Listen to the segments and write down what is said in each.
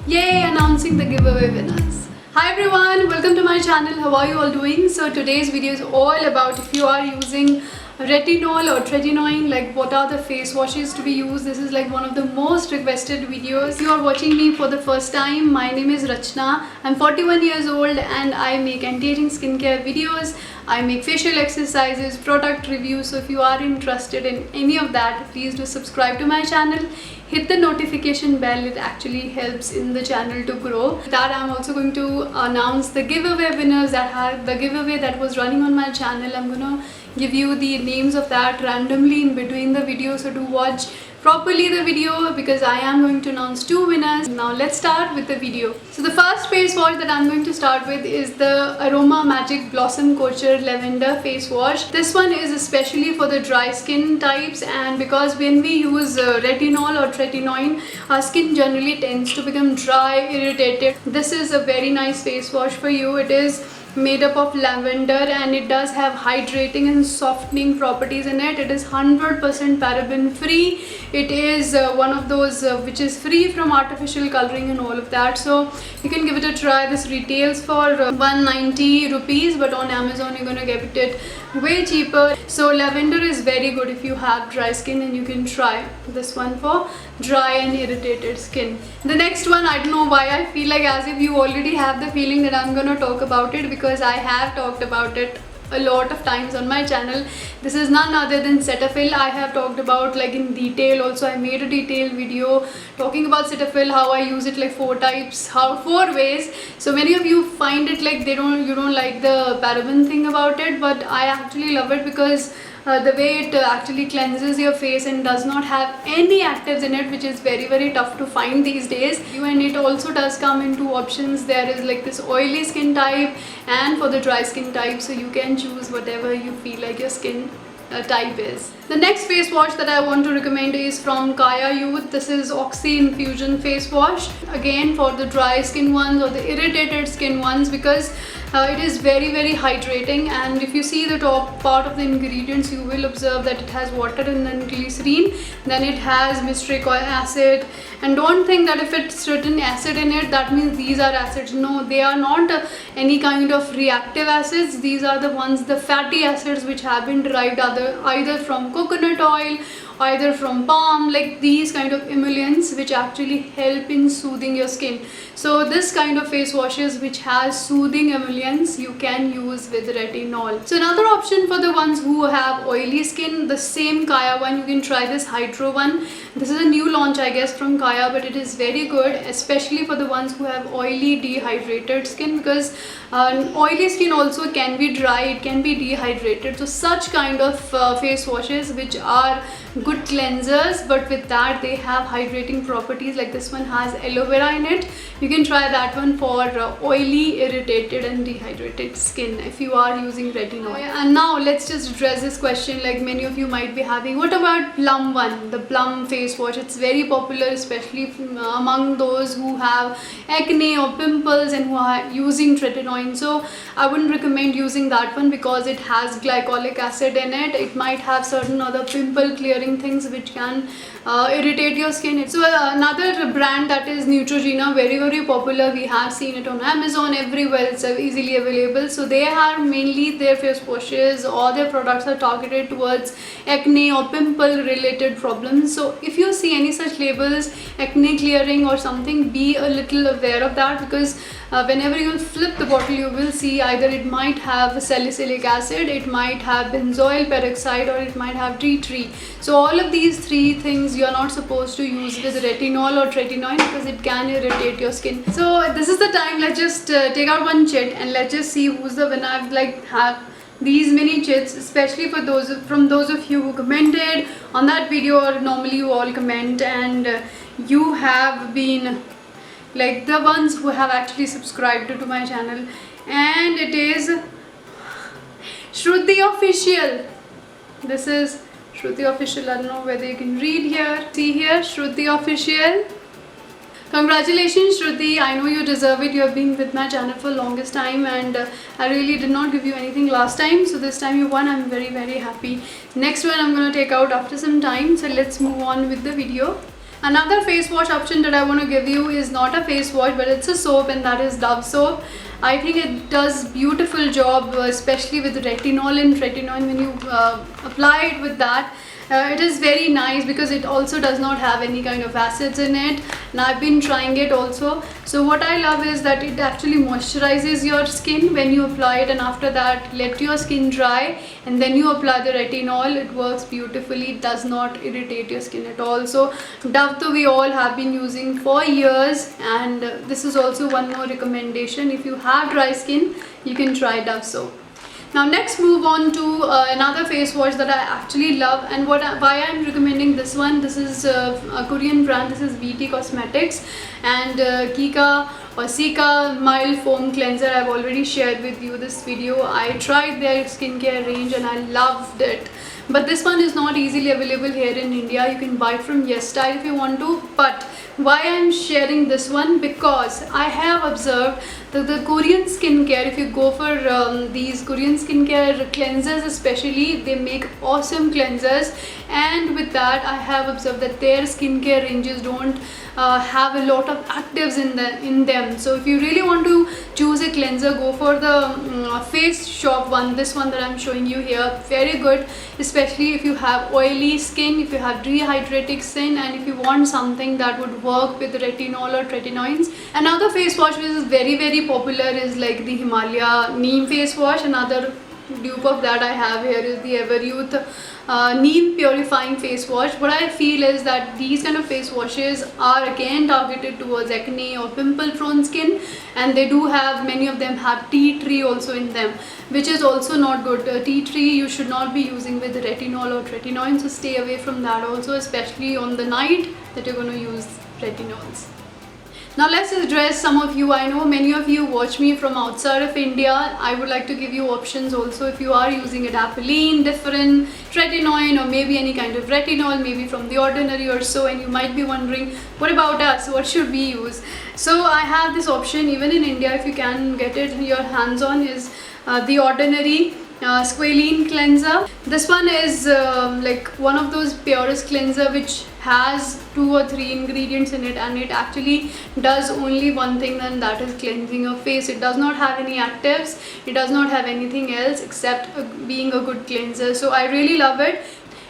Yay, announcing the giveaway winners. Hi everyone, welcome to my channel. How are you all doing? So today's video is all about if you are using retinol or tretinoin, like what are the face washes to be used. This is like one of the most requested videos. If you are watching me for the first time, my name is Rachna. I'm 41 years old and I make anti-aging skincare videos. I make facial exercises, product reviews. So if you are interested in any of that, please do subscribe to my channel. Hit the notification bell, it actually helps in the channel to grow. With that, I'm also going to announce the giveaway winners that had the giveaway that was running on my channel. I'm gonna give you the names of that randomly in between the video, so to watch properly the video because I am going to announce two winners. Now let's start with the video. So the first face wash that I'm going to start with is the Aroma Magic Blossom Culture Lavender Face Wash. This one is especially for the dry skin types, and because when we use retinol or tretinoin, our skin generally tends to become dry, irritated. This is a very nice face wash for you. It is made up of lavender and it does have hydrating and softening properties in it. It is 100% paraben free. It is one of those which is free from artificial coloring and all of that, so you can give it a try. This retails for 190 rupees, but on Amazon you're gonna get it way cheaper. So lavender is very good if you have dry skin, and you can try this one for dry and irritated skin. The next one, I don't know why I feel like as if you already have the feeling that I'm gonna talk about it, because I have talked about it a lot of times on my channel. This is none other than Cetaphil. I have talked about like in detail. Also I made a detailed video talking about Cetaphil, how I use it like four ways. So many of you find it like you don't like the paraben thing about it, but I actually love it because the way it actually cleanses your face and does not have any actives in it, which is very tough to find these days. And it also does come in two options. There is like this oily skin type and for the dry skin type, so you can choose whatever you feel like your skin type is. The next face wash that I want to recommend is from Kaya Youth. This is Oxy Infusion Face Wash, again for the dry skin ones or the irritated skin ones, because it is very hydrating. And if you see the top part of the ingredients, you will observe that it has water and then glycerine, then it has mystaric acid. And don't think that if it's certain acid in it, that means these are acids. No, they are not any kind of reactive acids. These are the ones, the fatty acids, which have been derived either from coconut oil, either from palm, like these kind of emollients which actually help in soothing your skin. So this kind of face washes which has soothing emollients you can use with retinol. So another option for the ones who have oily skin, the same Kaya one, you can try this Hydro one. This is a new launch I guess from Kaya, but it is very good, especially for the ones who have oily dehydrated skin, because oily skin also can be dry, it can be dehydrated. So such kind of face washes which are good cleansers, but with that they have hydrating properties, like this one has aloe vera in it. You can try that one for oily, irritated and dehydrated skin if you are using retinol. And now let's just address this question like many of you might be having. What about Plum one, the Plum face wash? It's very popular, especially among those who have acne or pimples and who are using tretinoin. So I wouldn't recommend using that one because it has glycolic acid in it. It might have certain other pimple clearing things which can irritate your skin. So another brand that is Neutrogena, very popular. We have seen it on Amazon, everywhere. It's easily available. So they are mainly, their face washes or their products are targeted towards acne or pimple related problems. So if you see any such labels, acne clearing or something, be a little aware of that, because whenever you flip the bottle, you will see either it might have salicylic acid, it might have benzoyl peroxide, or it might have tea tree. So all of these three things you are not supposed to use with retinol or tretinoin because it can irritate your skin. So this is the time, let's just take out one chit and let's just see who's the winner. I've like have these many chits, especially for those of you who commented on that video, or normally you all comment, and you have been like the ones who have actually subscribed to my channel. And it is Shruti Official. This is Shruti Official. I don't know whether you can read here. See here, Shruti Official. Congratulations Shruti, I know you deserve it. You have been with my channel for longest time, and I really did not give you anything last time, so this time you won. I'm very happy. Next one I'm going to take out after some time, so let's move on with the video. Another face wash option that I want to give you is not a face wash, but it's a soap, and that is Dove soap. I think it does beautiful job, especially with retinol and tretinoin. When you apply it with that, it is very nice because it also does not have any kind of acids in it, and I've been trying it also. So what I love is that it actually moisturizes your skin when you apply it, and after that let your skin dry, and then you apply the retinol. It works beautifully. It does not irritate your skin at all. So Dove we all have been using for years, and this is also one more recommendation. If you have dry skin, you can try Dove soap. Now next move on to another face wash that I actually love, and why I'm recommending this one. This is a Korean brand. This is VT Cosmetics, and Kika or Sika Mild Foam Cleanser. I've already shared with you this video. I tried their skincare range and I loved it. But this one is not easily available here in India. You can buy it from YesStyle if you want to. But why I'm sharing this one? Because I have observed that the Korean skincare, if you go for these Korean skincare cleansers especially, they make awesome cleansers, and with that I have observed that their skincare ranges don't have a lot of actives in them. So if you really want to choose a cleanser, go for the Face Shop one. This one that I'm showing you here, very good, especially if you have oily skin, if you have dehydrated skin, and if you want something that would work with retinol or tretinoins. Another face wash which is very popular is like the Himalaya Neem face wash. Another dupe of that I have here is the Everyuth Neem Purifying Face Wash. What I feel is that these kind of face washes are again targeted towards acne or pimple prone skin, and they do have, many of them have tea tree also in them, which is also not good. Tea tree you should not be using with retinol or tretinoin, so stay away from that also, especially on the night that you're going to use retinols. Now let's address some of you. I know many of you watch me from outside of India. I would like to give you options also. If you are using adapalene, different tretinoin, or maybe any kind of retinol, maybe from The Ordinary or so, and you might be wondering, what about us? What should we use? So I have this option even in India. If you can get it your hands on, is The Ordinary Squalene Cleanser. This one is like one of those purest cleanser which has 2 or 3 ingredients in it, and it actually does only one thing, and that is cleansing your face. It does not have any actives, it does not have anything else except being a good cleanser. So I really love it.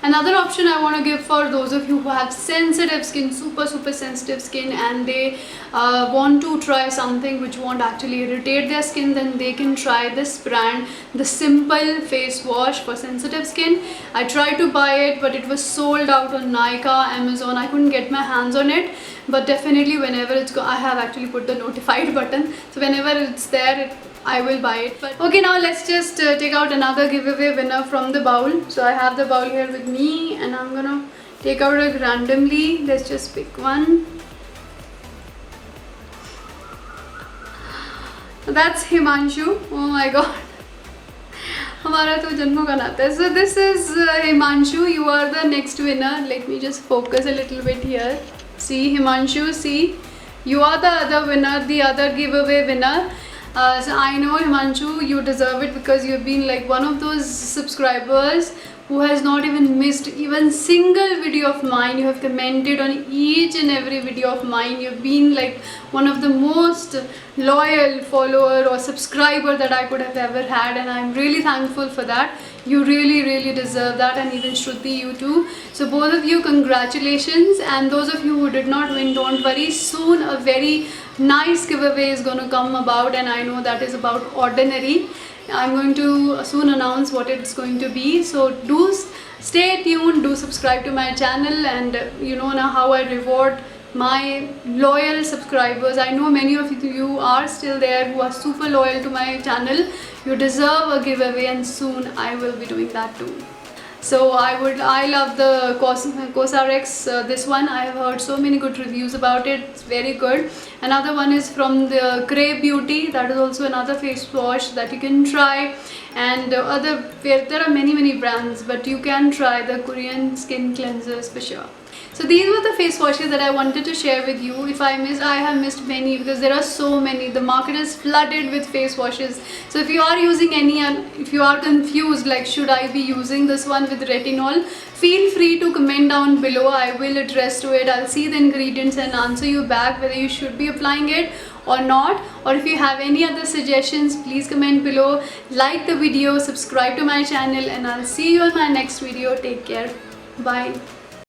Another option I want to give for those of you who have sensitive skin, super sensitive skin, and they want to try something which won't actually irritate their skin, then they can try this brand, the Simple Face Wash for sensitive skin. I tried to buy it, but it was sold out on Nykaa, Amazon. I couldn't get my hands on it, but definitely whenever it's I have actually put the notified button, so whenever it's there, I will buy it. But okay, now let's just take out another giveaway winner from the bowl. So I have the bowl here with me, and I'm gonna take out it randomly. Let's just pick one. That's Himanshu. Oh my god. हमारा तो जन्मों का नाता है. So this is Himanshu. You are the next winner. Let me just focus a little bit here. See, Himanshu, see, you are the other winner, the other giveaway winner. So I know, Himanshu, you deserve it because you've been like one of those subscribers who has not even missed even single video of mine. You have commented on each and every video of mine. You've been like one of the most loyal follower or subscriber that I could have ever had, and I'm really thankful for that. You really deserve that, and even Shruti, you too. So both of you, congratulations. And those of you who did not win, don't worry, soon a very nice giveaway is going to come about, and I know that is about Ordinary. I'm going to soon announce what it's going to be, so do stay tuned, do subscribe to my channel, and you know now how I reward my loyal subscribers. I know many of you are still there who are super loyal to my channel. You deserve a giveaway, and soon I will be doing that too. So I love the Cosrx, this one. I have heard so many good reviews about it. It's very good. Another one is from the Grey Beauty. That is also another face wash that you can try. And there are many brands, but you can try the Korean skin cleansers for sure. So these were the face washes that I wanted to share with you. If I missed, I have missed many because there are so many. The market is flooded with face washes. So if you are using any and if you are confused like should I be using this one with retinol, feel free to comment down below. I will address to it. I'll see the ingredients and answer you back whether you should be applying it or not. Or if you have any other suggestions, please comment below. Like the video, subscribe to my channel, and I'll see you on my next video. Take care. Bye.